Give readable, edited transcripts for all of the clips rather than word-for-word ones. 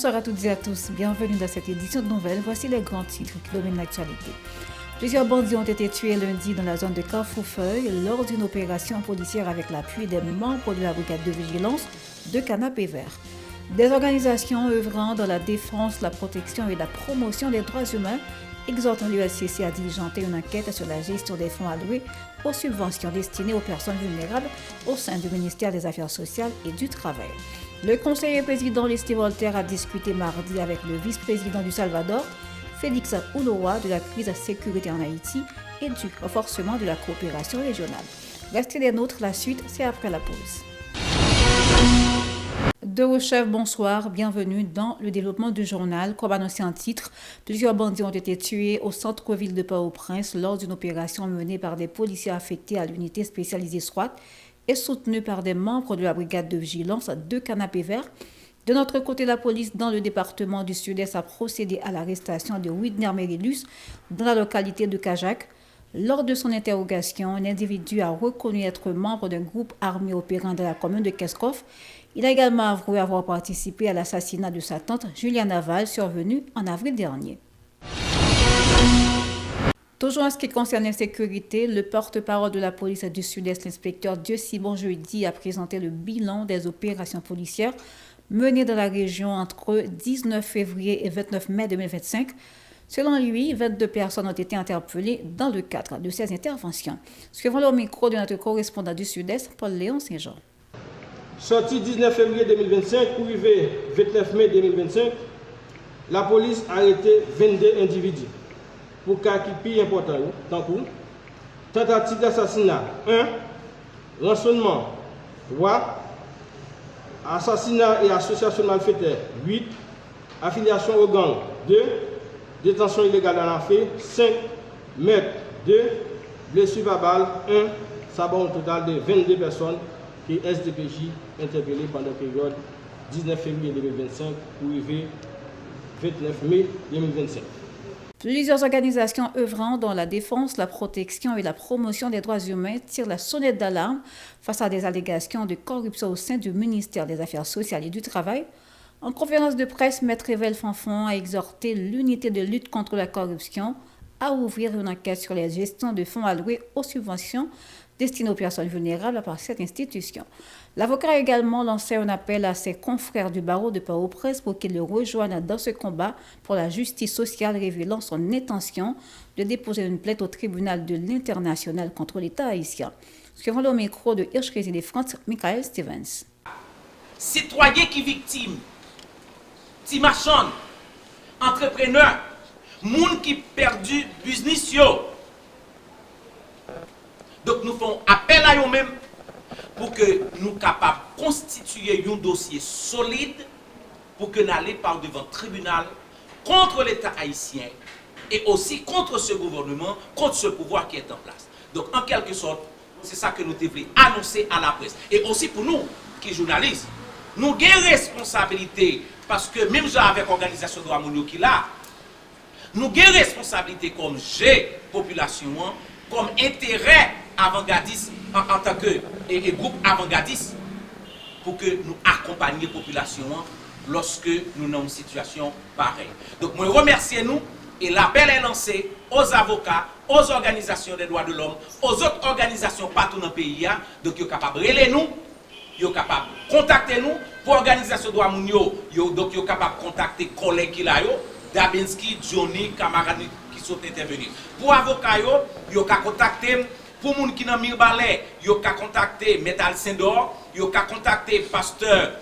Bonsoir à toutes et à tous, bienvenue dans cette édition de nouvelles. Voici les grands titres qui dominent l'actualité. Plusieurs bandits ont été tués lundi dans la zone de Carrefour-Feuille lors d'une opération policière avec l'appui des membres de la brigade de vigilance de Canapé Vert. Des organisations œuvrant dans la défense, la protection et la promotion des droits humains exhortent l'ULCC à diligenter une enquête sur la gestion des fonds alloués aux subventions destinées aux personnes vulnérables au sein du ministère des Affaires sociales et du Travail. Le conseiller président Leslie Voltaire a discuté mardi avec le vice-président du Salvador, Félix Ulloa, de la crise de sécurité en Haïti et du renforcement de la coopération régionale. Restez des nôtres, la suite, c'est après la pause. De vos chefs, bonsoir, bienvenue dans le développement du journal. Comme annoncé en titre, plusieurs bandits ont été tués au centre-ville de Port-au-Prince lors d'une opération menée par des policiers affectés à l'unité spécialisée SWAT et soutenue par des membres de la brigade de vigilance de Canapé Vert. De notre côté, la police dans le département du Sud-Est a procédé à l'arrestation de Widner Merilus dans la localité de Kajak. Lors de son interrogation, un individu a reconnu être membre d'un groupe armé opérant dans la commune de Keskov. Il a également avoué avoir participé à l'assassinat de sa tante Juliane Aval, survenu en avril dernier. Toujours en ce qui concerne l'insécurité, le porte-parole de la police du Sud-Est, l'inspecteur Dieu-Simon jeudi, a présenté le bilan des opérations policières menées dans la région entre 19 février et 29 mai 2025. Selon lui, 22 personnes ont été interpellées dans le cadre de ces interventions. Suivons le micro de notre correspondant du Sud-Est, Paul-Léon Saint-Jean. Sorti 19 février 2025 pour arriver 29 mai 2025, la police a arrêté 22 individus. Pour cas qui plus important, tant que tentative d'assassinat 1, rançonnement 3, assassinat et association malfaiteurs 8, affiliation au gang 2, détention illégale dans la fée 5, meurtre 2, blessure à balle 1, ça va au total de 22 personnes qui SDPJ interpellées pendant la période 19 février 2025 pour arriver 29 mai 2025. Plusieurs organisations œuvrant dans la défense, la protection et la promotion des droits humains tirent la sonnette d'alarme face à des allégations de corruption au sein du ministère des Affaires sociales et du Travail. En conférence de presse, Maître Evel Fanfon a exhorté l'unité de lutte contre la corruption à ouvrir une enquête sur les gestions de fonds alloués aux subventions destinées aux personnes vulnérables par cette institution. L'avocat a également lancé un appel à ses confrères du barreau de Port-au-Prince pour qu'ils le rejoignent dans ce combat pour la justice sociale, révélant son intention de déposer une plainte au tribunal de l'international contre l'État haïtien. Suivant le micro de Hirsch de France, Michael Stevens. Citoyens qui victimes, petits marchands, entrepreneurs, monde qui perdu business yo. Donc nous faisons appel à eux-mêmes pour que nous capables de constituer un dossier solide pour que nous allions par devant le tribunal contre l'État haïtien et aussi contre ce gouvernement, contre ce pouvoir qui est en place. Donc en quelque sorte, c'est ça que nous devons annoncer à la presse. Et aussi pour nous, qui sommes journalistes, nous avons une responsabilité parce que même avec l'organisation de Ramounio qui là, nous avons une responsabilité comme population, comme intérêt avant-gardiste en tant que groupe avant-gardiste pour que nous accompagnions la population lorsque nous sommes dans une situation pareille. Donc, je remercie nous et l'appel est lancé aux avocats, aux organisations des droits de l'homme, aux autres organisations partout dans le pays. Donc, ils sont capables de relayer nous, ils sont capables de contacter nous. Pour l'organisation de droits mounio, donc ils sont capables de contacter les collègues qui là, Dabinski, Johnny, camarades qui sont intervenus. Pour avocats, ils sont capables de contacter. Pour les gens qui sont dans Mirbalais, ils ont contacté Metal Sendor, ils ont contacté Pasteur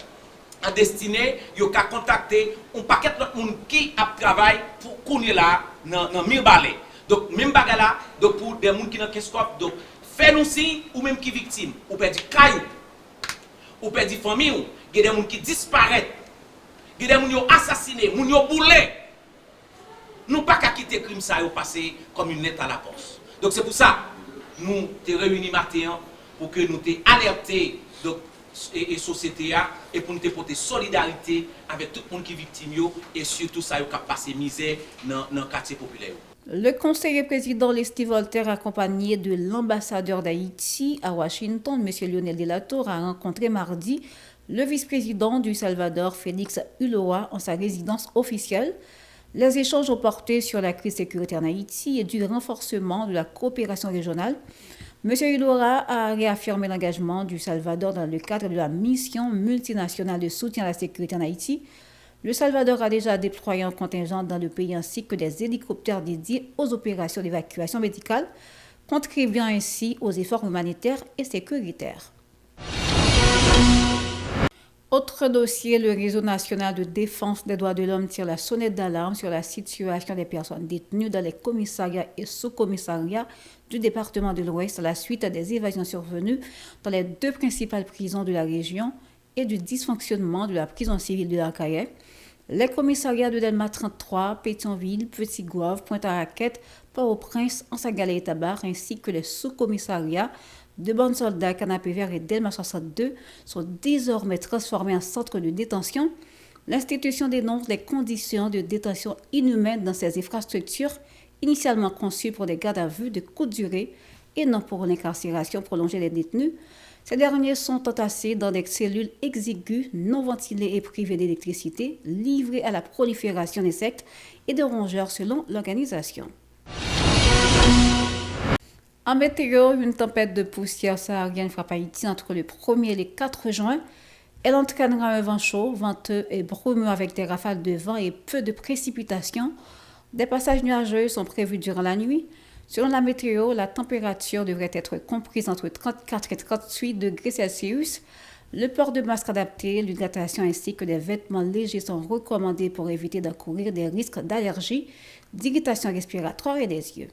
en destinée, ils ont contacté un paquet de gens qui travaillent pour qu'on est là dans Mirbalais. Donc, même bagala, donc pour des gens qui sont dans Keskop, donc faites-nous signe ou même qui victime, ou perdu caillou, ou perdu famille, il y a des gens qui disparaissent, il y a des gens qui sont assassinés, qui sont boulés. Nous ne pouvons pas quitter le crime ça et passer comme une lettre à la poste. Donc c'est pour ça nous te réunis matin pour que nous te alertés et société et pour nous te porter solidarité avec tout le monde qui est victime et surtout ça qui a passé misère dans le quartier populaire. Le conseiller président Leslie Voltaire, accompagné de l'ambassadeur d'Haïti à Washington, M. Lionel Delatour, a rencontré mardi le vice-président du Salvador, Félix Ulloa, en sa résidence officielle. Les échanges ont porté sur la crise sécuritaire en Haïti et du renforcement de la coopération régionale. M. Ulloa a réaffirmé l'engagement du Salvador dans le cadre de la mission multinationale de soutien à la sécurité en Haïti. Le Salvador a déjà déployé un contingent dans le pays ainsi que des hélicoptères dédiés aux opérations d'évacuation médicale, contribuant ainsi aux efforts humanitaires et sécuritaires. Autre dossier, le réseau national de défense des droits de l'homme tire la sonnette d'alarme sur la situation des personnes détenues dans les commissariats et sous-commissariats du département de l'Ouest à la suite des évasions survenues dans les 2 principales prisons de la région et du dysfonctionnement de la prison civile de l'Arcaïe. Les commissariats de Delma 33, Pétionville, Petit-Goâve, Pointe-à-Raquette, Port-au-Prince, Ansagalé et Tabar, ainsi que les sous-commissariats de Bonne-Soldat, Canapé-Vert et Delma 62 sont désormais transformés en centres de détention. L'institution dénonce les conditions de détention inhumaines dans ces infrastructures, initialement conçues pour des gardes à vue de courte durée et non pour l'incarcération prolongée des détenus. Ces derniers sont entassés dans des cellules exiguës, non ventilées et privées d'électricité, livrées à la prolifération d'insectes et de rongeurs selon l'organisation. En météo, une tempête de poussière saharienne frappe Haïti entre le 1er et le 4 juin. Elle entraînera un vent chaud, venteux et brumeux avec des rafales de vent et peu de précipitations. Des passages nuageux sont prévus durant la nuit. Selon la météo, la température devrait être comprise entre 34 et 38 degrés Celsius. Le port de masques adaptés, l'hydratation ainsi que des vêtements légers sont recommandés pour éviter d'encourir des risques d'allergie, d'irritation respiratoire et des yeux.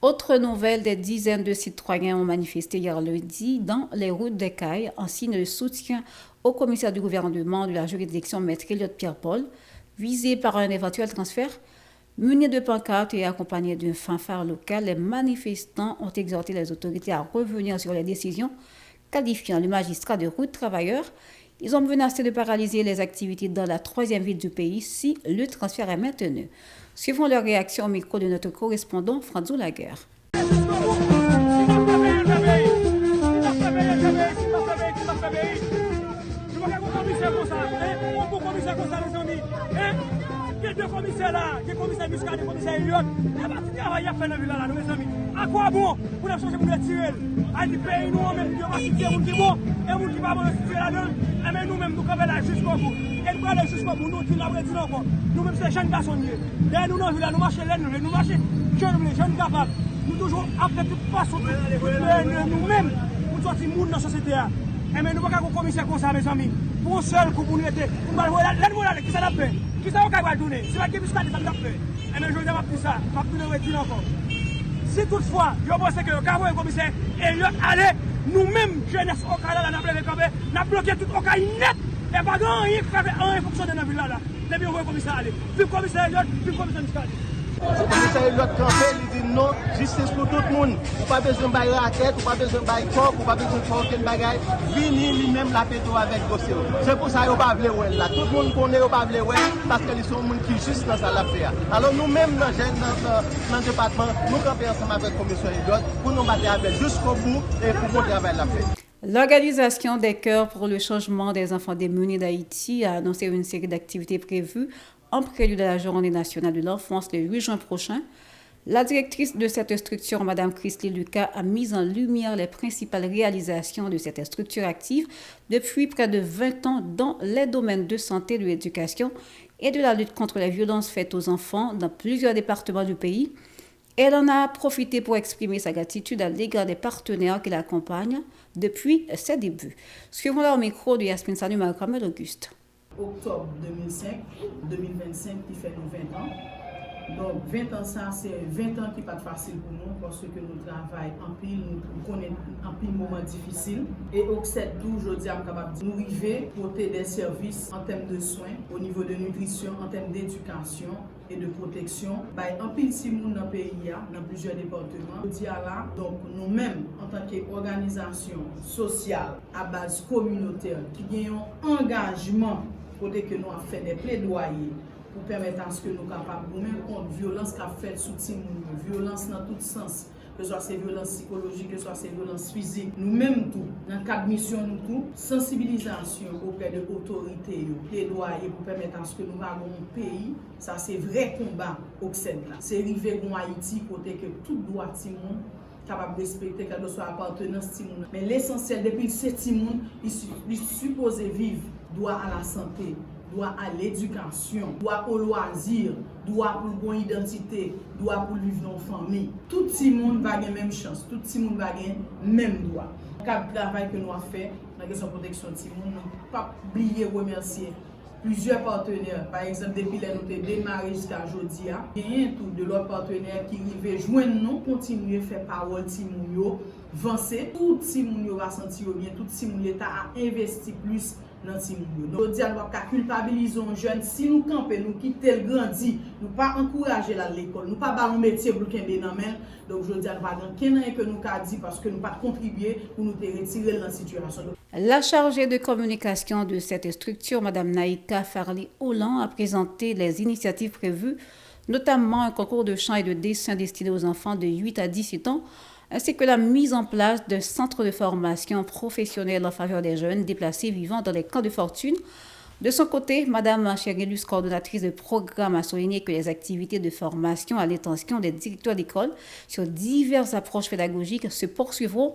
Autre nouvelle, des dizaines de citoyens ont manifesté hier lundi dans les routes d'Écailles en signe de soutien au commissaire du gouvernement de la juridiction Maître Elliott Pierre-Paul, visé par un éventuel transfert. Munis de pancartes et accompagnés d'un fanfare local, les manifestants ont exhorté les autorités à revenir sur les décisions, qualifiant le magistrat de route travailleur. Ils ont menacé de paralyser les activités dans la 3e ville du pays si le transfert est maintenu. Suivons leur réaction au micro de notre correspondant Franzo Laguerre. Il y a 2 commissaires là, des commissaires Muscat, des commissaires Elliott. Il y a pas de travail à faire dans la ville là, mes amis. À quoi bon pour la changer pour les tirer? À du pays, nous, même, nous, on va situer les gens qui vont, et les gens qui vont situer là-dedans. Et même nous-mêmes, nous, quand là jusqu'au bout. Et nous, aller jusqu'au bout, nous, qui l'avons dit encore. Nous-mêmes, c'est les jeunes garçons. Derrière nous, dans la ville là, nous marchons là, nous marchons jeunes capables. Nous, toujours, après toute façon, nous-mêmes, nous sortir monde dans la société. Et mais nous, ne pouvons pas un commissaire comme ça, mes amis. Pour un seul coup, pour nous aider. Qui ça l'a fait? Qui ça va tourner? C'est pas qui Muscat, ça l'a fait. Et mais je ne vais pas dire ça. Je vais pas dire encore. Si toutefois, je pense que le carreau est commissaire, et allez, nous-mêmes, jeunesse au Canada, nous avons bloqué tout au Canada net. Et pas grand rien qui fait un fonctionnaire dans la ville là. Les bien, on va commissaire aller. Puis le commissaire Elliott, puis le commissaire Muscat. Le commissaire Elliott campé, il dit non, justice pour tout le monde. Ou pas besoin de bailler raquette, ou pas besoin de bailler corps, ou pas besoin de faire aucun bagage. Vini lui-même la péto avec dossier. C'est pour ça qu'il n'y a pas de ouais là. Tout le monde connaît qu'il n'y a pas de ouais parce qu'ils sont des gens qui juste dans ça l'affaire. Alors nous-mêmes, dans le département, nous campons ensemble avec le commissaire Elliott pour nous battre avec jusqu'au bout et pour continuer avec la paix. L'Organisation des Cœurs pour le changement des enfants démunis d'Haïti a annoncé une série d'activités prévues en prélude à la Journée nationale de l'enfance le 8 juin prochain. La directrice de cette structure, Mme Christy Lucas, a mis en lumière les principales réalisations de cette structure active depuis près de 20 ans dans les domaines de santé, de l'éducation et de la lutte contre les violences faites aux enfants dans plusieurs départements du pays. Elle en a profité pour exprimer sa gratitude à l'égard des partenaires qui l'accompagnent depuis ses débuts. Suivons-la au micro de Yasmine Sanu Malkamel Auguste. Octobre 2025 qui fait nos 20 ans. Donc 20 ans ça c'est 20 ans qui n'est pas facile pour nous parce que nous travaillons en pile, nous connaissons en pile moments difficiles et au 7 12 je dis capable de nous arriver porter des services en termes de soins, au niveau de nutrition, en termes d'éducation et de protection. En pile si moun dans le pays dans plusieurs départements. Je dis là donc nous-mêmes en tant qu'organisation sociale à base communautaire qui gagnons engagement pour que nous avons fait des plaidoyers pour permettre à ce que nous soyons capables de nous contre violence qu'a fait sous violence dans tout sens, que ce soit ces violences psychologiques, que ce soit ces violences physiques. Nous-mêmes tout, dans le cadre de mission, nous tout, sensibilisation auprès de l'autorité, plaidoyer pour permettre à ce que nous avons un pays, ça c'est vrai combat au Occident. C'est arrivé en Haïti, côté que tout droit de monde capable de respecter quelle que soit appartenance Timoun. Mais l'essentiel depuis ce Timoun, il supposé vivre droit à la santé, droit à l'éducation, droit au loisir, droit pour une identité, droit pour vivre dans une famille. Tout Timoun va gagner même chance, tout Timoun va gagner même droit. Le travail que nous avons fait dans la question de protection de Timoun, nous ne pas oublier remercier plusieurs partenaires. Par exemple, depuis que nous avons démarré jusqu'à aujourd'hui, il y a tout de l'autre partenaire qui arrive joindre nous, continuer à faire parole Timoun, avancer. Tout Timoun va sentir bien, tout Timoun a investi plus dans Timoun. Donc, nous devons culpabiliser les jeunes. Si nous campons, nous quittons le grandi, nous ne pas encourager l'école, nous ne pas faire un métier pour qu'il y ait. Donc, je dis à nous que nous avons dit parce que nous ne pas contribuer pour nous retirer dans la situation. La chargée de communication de cette structure, Mme Naïka Farli-Oulan, a présenté les initiatives prévues, notamment un concours de chant et de dessin destiné aux enfants de 8 à 17 ans, ainsi que la mise en place d'un centre de formation professionnelle en faveur des jeunes déplacés vivant dans les camps de fortune. De son côté, Mme Chérélus, coordonnatrice de programme, a souligné que les activités de formation à l'intention des directeurs d'école sur diverses approches pédagogiques se poursuivront.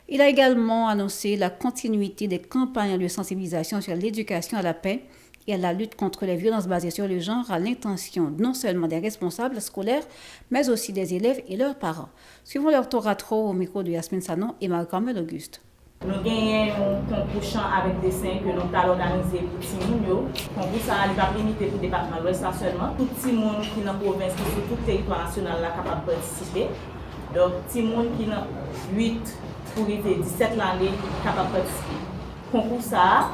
Il a également annoncé la continuité des campagnes de sensibilisation sur l'éducation à la paix et à la lutte contre les violences basées sur le genre à l'intention non seulement des responsables scolaires, mais aussi des élèves et leurs parents. Suivons leur tour à trop au micro de Yasmine Sanon et Marie-Carmel Auguste. Nous gagnons un concours chant avec dessin que nous avons organisé pour Timoun. Le concours n'est pas limité pour le département de l'Ouest seulement. Tout Timoun qui est dans la province, qui sur tout le territoire national, est capable de participer. Donc, Timoun qui est dans 8 pour 17 l'année, est capable de participer. Le concours a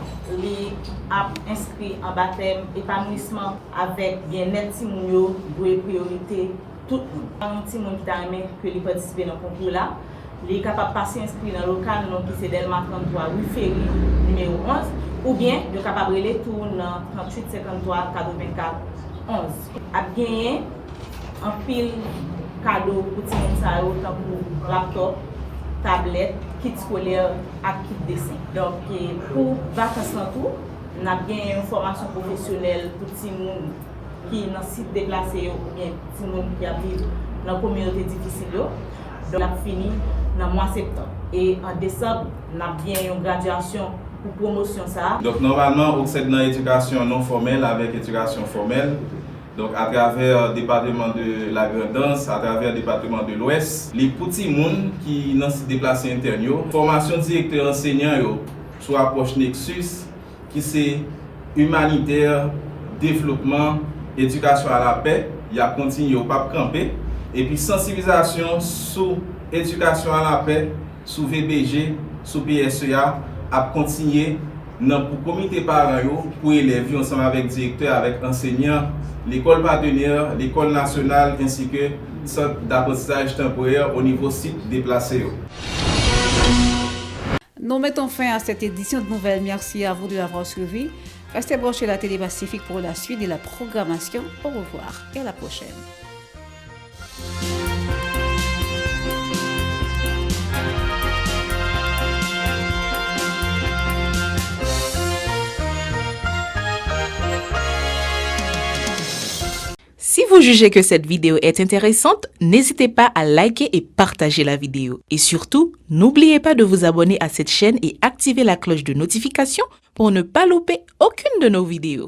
inscrit en baptême épanouissement avec bien-être Timoun, de priorité tout le monde. Un Timoun qui a aimé que les participer dans le concours là. Il est capable de passer inscrit dans le local qui c'est Delma 33, rue Ferry, numéro 11, ou bien il est capable de aller dans 38 53 84 11. A gagné un pile cadeau pour tout le monde, tant pour laptop, tablette, kit scolaire et kit dessin. Donc pour vacances en tout, on a gagné une formation professionnelle pour tout le monde qui est dans le site déplacé ou bien tout le monde qui habite dans la communauté difficile. Donc on a fini dans le mois de septembre. Et en décembre, on a bien une graduation pour promotion ça. Donc normalement, on accède dans l'éducation non formelle avec l'éducation formelle. Donc à travers le département de la Grand'Anse, à travers le département de l'Ouest, les petits monde qui n'ont pas déplacé interne, formation directeur enseignant sur approche Nexus, qui c'est humanitaire, développement, éducation à la paix, il y a continué au pas camper. Et puis sensibilisation sur éducation à la paix, sur VBG, sur PSEA, à continuer pour le comité parent, pour élèves, ensemble avec directeur, avec enseignants, l'école partenaire, l'école nationale, ainsi que le centre d'apprentissage temporaire au niveau site déplacé. Nous mettons fin à cette édition de Nouvelles. Merci à vous de l'avoir suivi. Restez branchés à la Télé Pacifique pour la suite de la programmation. Au revoir et à la prochaine. Si vous jugez que cette vidéo est intéressante, n'hésitez pas à liker et partager la vidéo. Et surtout, n'oubliez pas de vous abonner à cette chaîne et activer la cloche de notification pour ne pas louper aucune de nos vidéos.